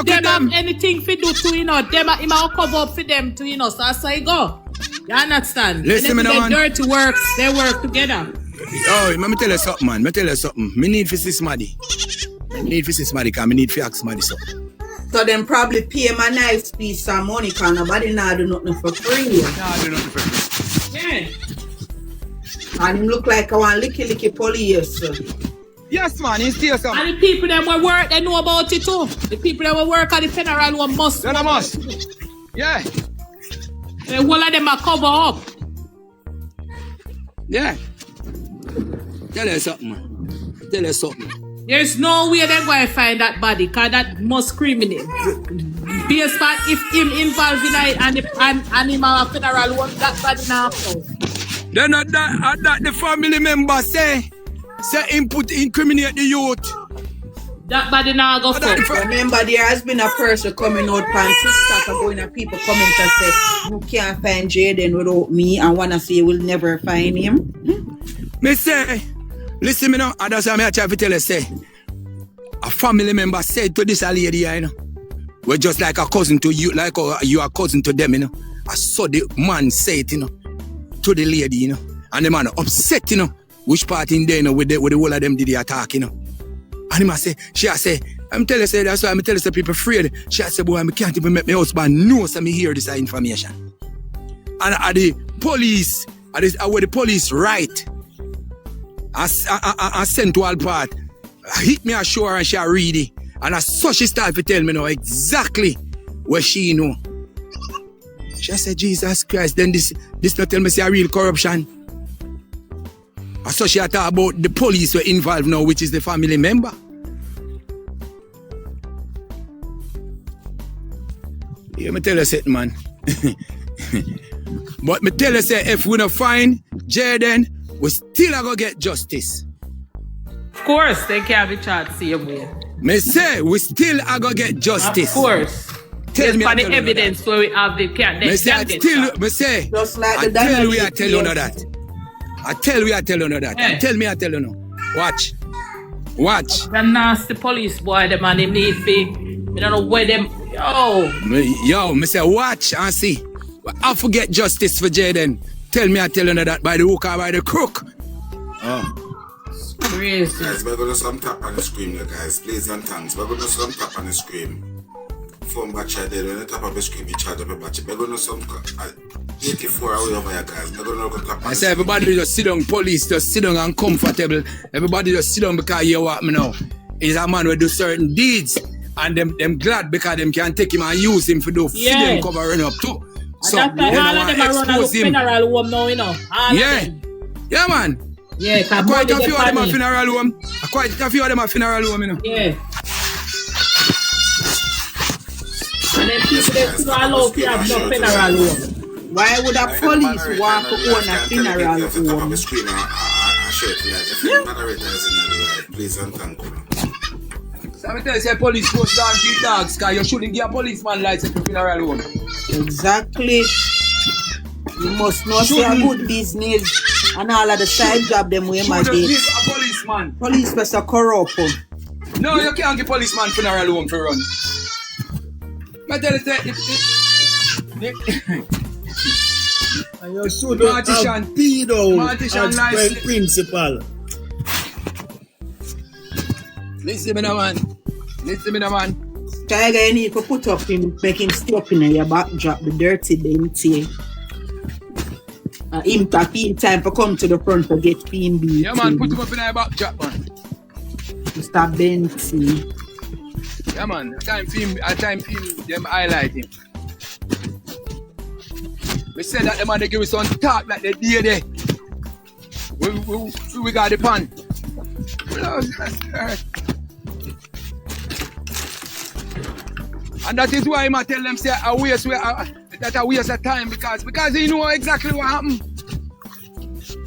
if them have anything to do to, them him will cover up for them to, so that's how it go. You understand? Listen, and then dirty works, they work together. Oh, let me tell you something, man. Me need for see somebody. I need for see somebody because I need for ask somebody something. So them probably pay my nice piece some money because nobody now do nothing for free. Nah, do nothing for free. Yeah. And him look like I want licky police. Yes, man, he's still something. And the people that will work, they know about it too. The people that will work at the funeral one must. They must. Yeah. The whole of them are cover up. Yeah. Tell us something, man. Tell us something. There's no way they're going to find that body because that must criminate. Based on if him involved in it and him have a funeral one, that body now. Then that the family member say him incriminate the youth. That body now go for. Remember, there has been a person coming out on TikTok and going to people comment and say, you can't find Jayden without me and wanna say you will never find him. Me say, listen me now, and that's what I try to tell you, say, a family member said to this lady, we're just like a cousin to you, like you are a cousin to them, I saw the man say it, to the lady, and the man upset, which part in there, with the whole of them did the attack, And him say, she say, I'm telling you, that's why I'm telling you, people afraid. She say, boy, I can't even make my husband know so me hear this information. And at the police, where the police right, I sent to all part, hit me ashore and she read it. And I saw she start to tell me now exactly where she know. She said, Jesus Christ, then this not tell me say a real corruption. I saw she talk about the police were involved now, which is the family member. Yeah, me tell you something, man. But me tell you say, if we don't find Jayden, we still are gonna get justice. Of course, they can't be charged the same way. Me say, we still are gonna get justice. Of course. Tell me for the evidence where we have the can't. Me say, just like I tell you, I tell you that. I tell you that. Yeah. Tell me, I tell you no. Watch. The nasty police boy, them and them need fee. I don't know where them. Me say, watch and see. I forget justice for Jayden. Tell me, I tell you that by the hook or by the crook. Oh. Crazy. Guys, we're going to some tap and scream, guys. Please and thanks. We're going to some tap and scream. Phone batch there, when you tap up the screen, you charge up a batch. We're going to some 84 away over here, guys. We're going to tap and I say everybody just sit down, police just sit down and comfortable. Everybody just sit down because you what me now. He's a man who do certain deeds. And them glad because them can take him and use him for do them covering up too. So all of them are run a funeral home now, Yeah, man. Yeah, quite a few of them are funeral home. Yeah. And then people they still allow to have no funeral home. Why would a police walk to own a funeral home? Please and thank you. So I tell you, say police goes down to dogs because you shouldn't give a policeman license to funeral home. Exactly. You must not say a good business and all of the side job them way my day. Give a policeman. Police person corrupt. No, you can't give policeman funeral home for run. I tell you, say and you should have pedo as principal. Listen me now, man. Tiger, you need to put up him, make him stop in your backdrop, the dirty dainty. Him time for come to the front to get clean beat. Yeah, man, put him up in your backdrop, man. Mr. Benty. Yeah, man, I time film, them highlight him. We said that the man they give us some talk like the day there. We got the pan. And that is why I tell them say that a waste of time because he know exactly what happened.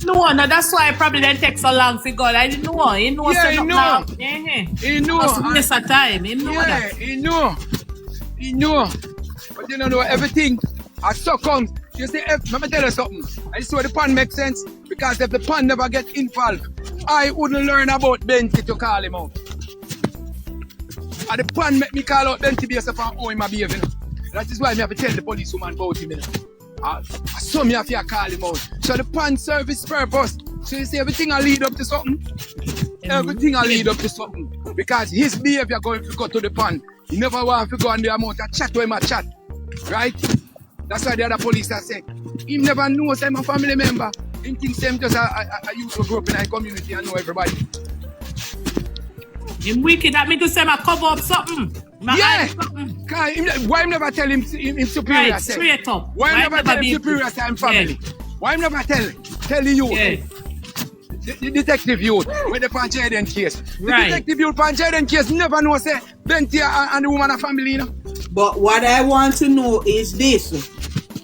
No, that's why probably didn't take so long to go. I didn't know. He knows. Yeah, he know. He know. It's a waste of time. He know that. He know. But you don't know everything. As so comes. You see, let me tell you something. I see where the pan makes sense because if the pan never get involved, I wouldn't learn about Benty to call him out. And the pan make me call out Benty based upon how him a behave, you know. That is why I have to tell the police woman about him, you know. So me have to call him out. So the pan serve its purpose. So you see everything will lead up to something. Everything will lead up to something. Because his behavior going to go to the pan. He never want to go on the amount of chat to him a chat. Right? That's why the other police are saying, he never knows I'm a family member. He thinks him just a youth who grew up in a community and know everybody. Him wicked, that mean to say I cover up something. Yeah! Why never tell him superior? Right, straight up. Why never tell him superior to him family? Yeah. Why never tell the youth? Yeah. The detective youth with the Jayden case. The detective youth Jayden case never know say Benty and the woman are family, you know. But what I want to know is this.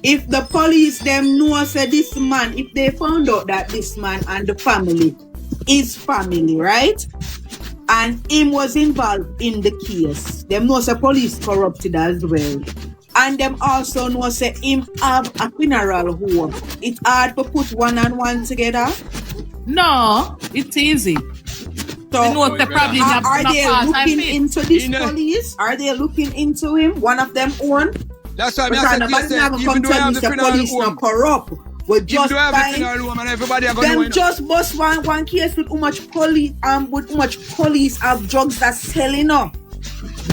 If the police them know say this man, if they found out that this man and the family is family, right? And him was involved in the case, them know say police corrupted as well. And them also know say him have a funeral home. It's hard to put one and one together. No, it's easy. So are they looking into this police? Are they looking into him? One of them own? That's why I said, even though I have the police not corrupt. We just find them just bust one case with how much police have drugs that's selling up.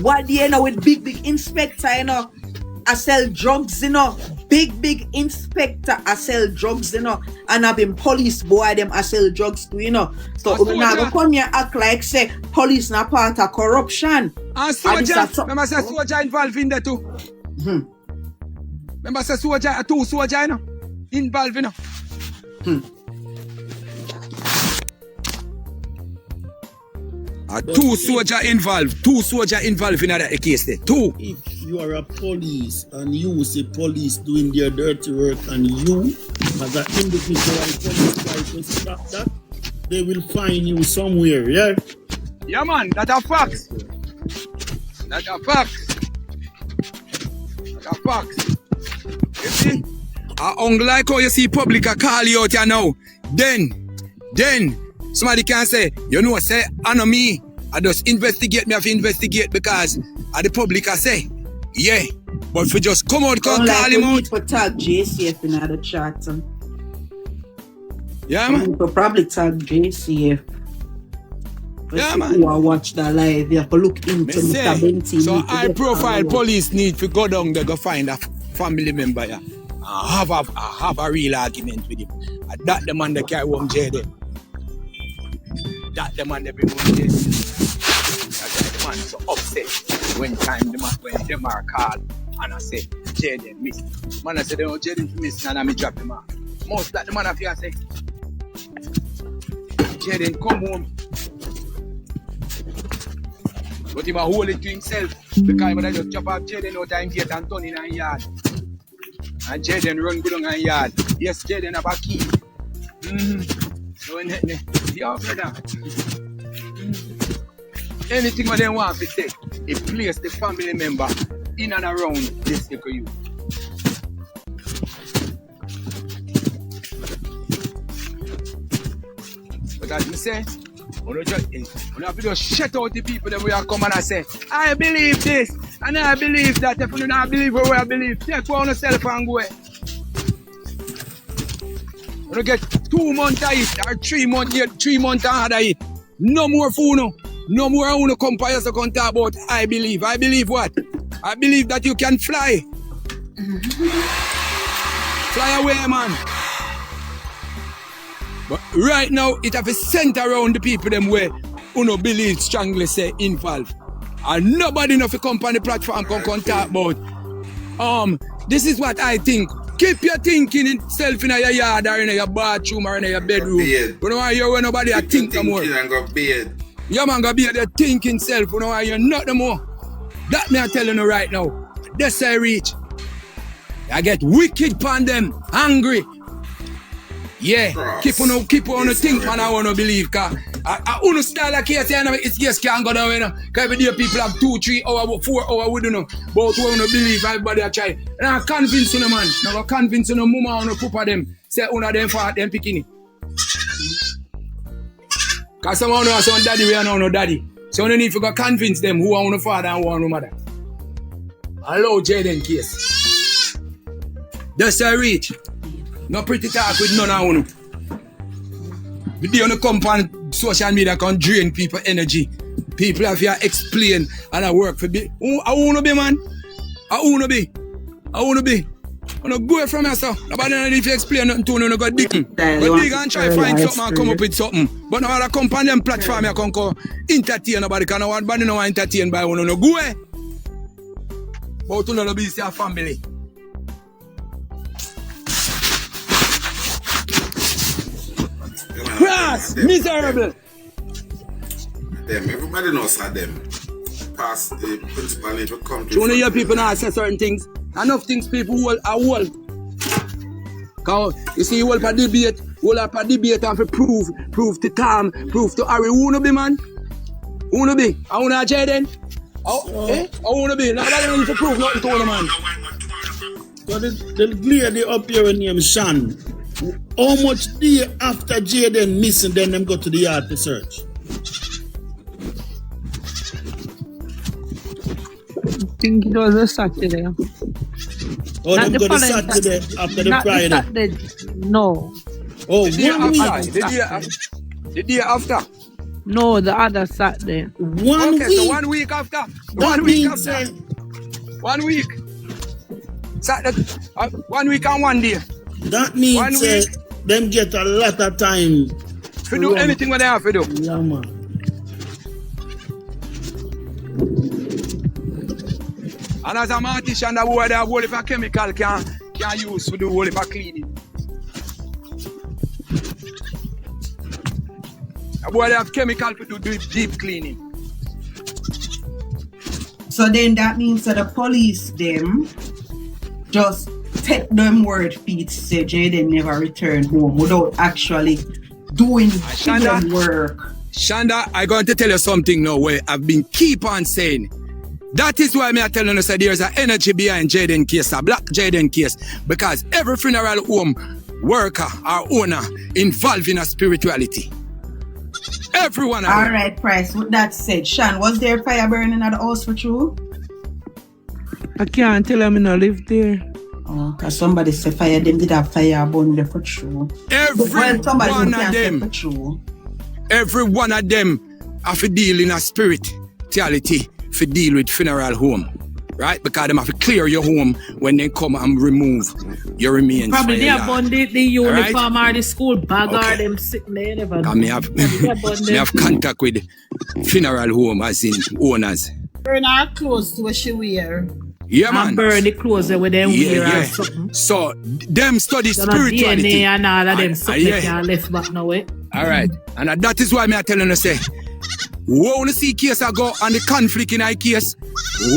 What do you know with big inspector, you know? I sell drugs, you know. Big inspector, I sell drugs, you know. And I've been police boy, them I sell drugs too, you know. So we're not gonna come here act like say police not part of corruption. And soldier, remember say soldier involved in that too. Remember say soldier, two soldier, you know, involved, you know. Two soldier involved in that case there. Two. If you are a police and you see police doing their dirty work and you as an individual police try to stop that, they will find you somewhere, yeah? Yeah man, that's a fact. That's a fact. That's a fact. You see? Like how you see public a call you out here now. Then somebody can say, you know, say, I know me, I just investigate, me have to investigate because the public I say, yeah. But if we just come out, call him out. For tag JCF in the chat. Yeah, man. People probably tag JCF. Yeah, man. Who watch the live, you have to look into Mr. Benty. So high profile police need to go down there, go find a family member, yeah. I have a real argument with him. That the man that carry home Jayden. That the man that bring home Jayden. That's the man so upset when them are called and I say Jayden missed. Man I say no Jayden missed and I me drop him off. Most that the man of you say Jayden come home. But he might hold it to himself because he might just drop off Jayden out and get and turn in a yard. And Jayden run good on a yard. Yes, Jayden have a key. So when yeah, brother. Anything what they want to say, it place the family member in and around this you. But as you say, we have to just shut out the people that we are coming and say, I believe this and I believe that. If you do not believe what I believe, take one yourself and go. You get 2 months of it or 3 months yet, 3 months and it. No more food, no more uno come to us and talk about I believe. I believe what? I believe that you can fly. Fly away, man. But right now, it have a center around the people them where uno believe strongly say involved. And nobody enough to come on the platform can talk about. This is what I think. Keep your thinking itself in your yard or in your bathroom or in your bedroom. You don't want to hear when nobody think no more. Yeah man, go be there thinking self. You don't want to hear nothing more. That me I telling you right now. That's I reach. I get wicked upon them, angry. Yeah, keep on think, man. I want to believe, cause I want to style like here. It's just can't go down, you know. Cause every day people have 2, 3 hours, 4 hours, we don't know. But we want to believe everybody I try. And I convince you, man. Now I convince you, mama, and papa them. Say one of them for them picking it. Cause someone knows some daddy, we are no daddy. So you need to go convince them who are on the father and who are on the mother. Hello, Jayden case. That's a reach. No pretty talk with none of you. They on the come on social media can drain people energy. People have to explain and I work for me. I want to be, man. I want to be. I don't go away from yourself. Nobody need to explain nothing to you. No go dig. But dig and try to find something and come up with something. But now I come on them platform, I can go entertain nobody. Because nobody no entertain by one. No go away. But you know be your family. Yes, miserable. Them, everybody knows that them. Past the principal need to come to. You want to hear people now say certain things? Enough things people are whole. Because you see, you will have debate and for prove to Tom, prove to Harry. Who wanna be, man? Who wanna be? I wanna Jayden. I wanna be. Nobody need to prove nothing to one man. So the lady up here in name Shan. How much day after Jayden missing, then them go to the yard to search? I think it was a Saturday. Oh, them go to Saturday after the Friday? Saturday. No. Oh, the day after. No, the other Saturday. 1 week. So 1 week after. 1 week after. 1 week. Saturday, 1 week and 1 day. That means them get a lot of time to do anything what they have to do. Yeah, man. And as a mortician, the boy, they have whole heap of chemical can use to do whole heap of cleaning. The boy, they have chemical to do deep cleaning. So then that means that the police them just take them word feet say Jayden never returned home without actually doing work. Shanda, I'm going to tell you something now where I've been keep on saying. That is why I'm telling you that there's an energy behind Jayden case, a black Jayden case, because every funeral home worker or owner involved in a spirituality. Everyone. All right, Price. With that said, Shan, was there fire burning at the house for you? I can't tell them I don't live there. Oh, because somebody said fire, them did have fire burn there for true. Every one of them have to deal in a spirituality to deal with funeral home. Right? Because them have to clear your home when they come and remove your remains. Probably they have burned the uniform or the school bag or them sitting there. Me have contact with funeral home as in owners. Burn our clothes to what she wear. Yeah, man. And burn the clothes with them wear or something. So, them study spirituality. DNA and all of them something they can't left back now. Alright. And that is why I'm telling you, say, we want to see case I go and the conflict in our case,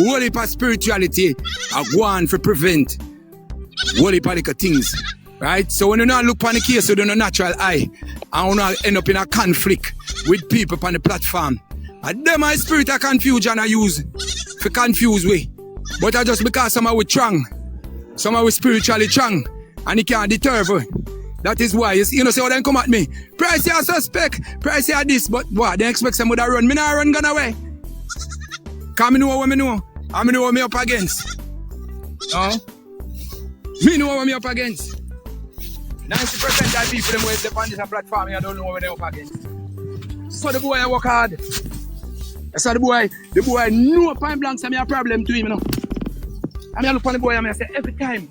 what if a spirituality I go on to prevent what if a things. Right? So when you not look on the case with a natural eye, I want to end up in a conflict with people on the platform. And them my spirit of confusion I use to confuse we. But I just because some are strong, some are spiritually strong, and it can't deter me. That is why, you know, say, oh, then come at me. Price your suspect, price your this, but what? They expect some would have run. Me not run gone away. Because me know what me know. And me know what me up against. No? Me know what me up against. 90% of people them who step on this platform, I don't know what they're up against. So the boy I work hard. So the boy know point blank say me a problem to him, you know. And I look on the boy and I say, every time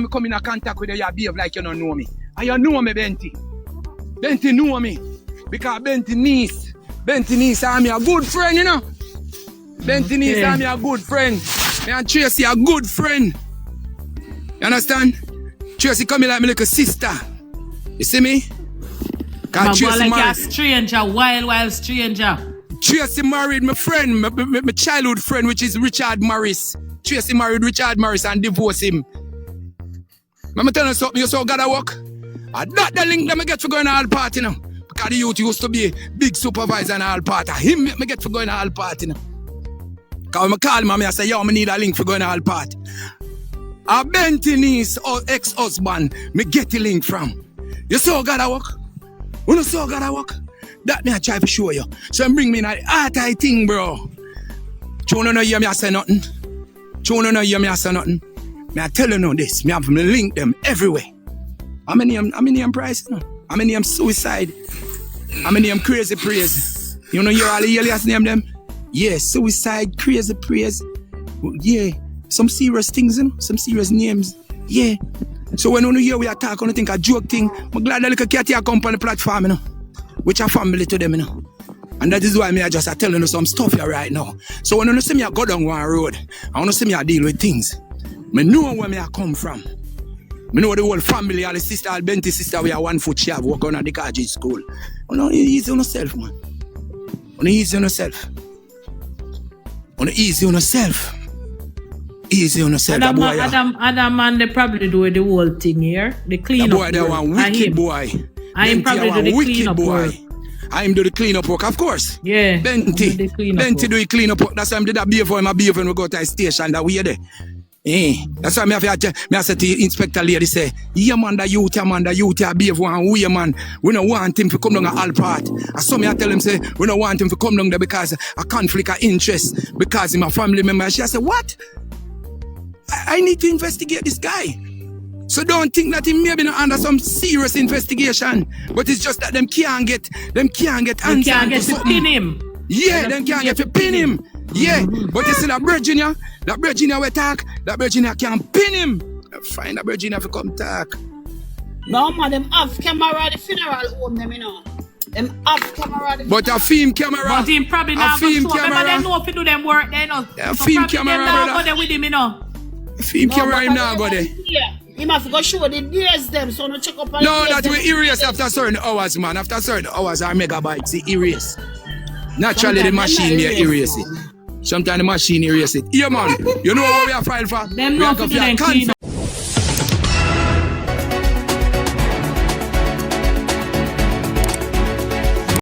you come in a contact with you, you behave like you don't know me. And you know me, Benty. Benty know me. Because Benty niece and me a good friend, you know. Benty niece and me a good friend. Me and Tracy a good friend. You understand? Tracy come in like my little sister. You see me? Because Tracy like a stranger, wild stranger. Tracy married my friend, my childhood friend, which is Richard Morris. Tracy married Richard Morris and divorced him. I'm telling you something, you saw God work. And that the link that I get for going to all party now. Because the youth used to be a big supervisor in all party. Him make me get for going to all party now. Because when I call him, I say, yo, I need a link for going to all party. A Benty niece or ex-husband, me get the link from. You saw God work? You saw God work? That me I try to show you. So bring me in the heart I thing, bro. You don't know hear me say nothing. You don't know hear me say nothing. Me I tell you now this. Me have me link them everywhere. How many price? No? How many suicide? How many crazy praise? You know hear all the alias name them? Yeah, suicide, crazy praise. Yeah, some serious things, you know? Some serious names. Yeah. So when you hear we attack, I don't think a joke thing. I'm glad that little cat here come on the platform, you know. Which are family to them, you know. And that is why me I just telling you some stuff here right now. So when you see me I go down one road, I want to see me I deal with things. I know where me I come from. I know the whole family, all the sister, all Benty sister, we are 1 foot she have work on at the college school. You know, easy on yourself, man. Easy on yourself. Easy on yourself. Easy on yourself. Adam man, they probably do the whole thing here. They clean up. Boy, they one wicked boy. I am probably do the clean up work. I am do the clean up work, of course. Yeah. Benty do the clean up work. That's why I did that beer for him. A beer for him. We go to the station that we are there. That's why I said to the inspector lady say, yeah man, the youth are behave one way man. We don't want him to come down at all part. And so I tell him say, we don't want him to come down there because a conflict of interest, because he's my family member. She said, what? I need to investigate this guy. So don't think that he may be under some serious investigation, but it's just that them can't get answers. They can't get to pin him. Yeah, them can't get to pin him. Yeah, but you see that Virginia we talk, that Virginia can't pin him. Find that Virginia to come talk. No man, them have camera the funeral home them, you know. Them have camera the But a film camera. But him probably not go show. Remember they know if you do them work, they know. A film camera, brother. Go there with him, you know. A film camera him now go there. Yeah. He must go show the days them, so no check up on. No, that we erase after certain hours, man. After certain hours our megabytes, he erase. Naturally the machine may erase it. Sometimes the machine erase it. Yeah man, you know what we are filed for? Them know to do them clean.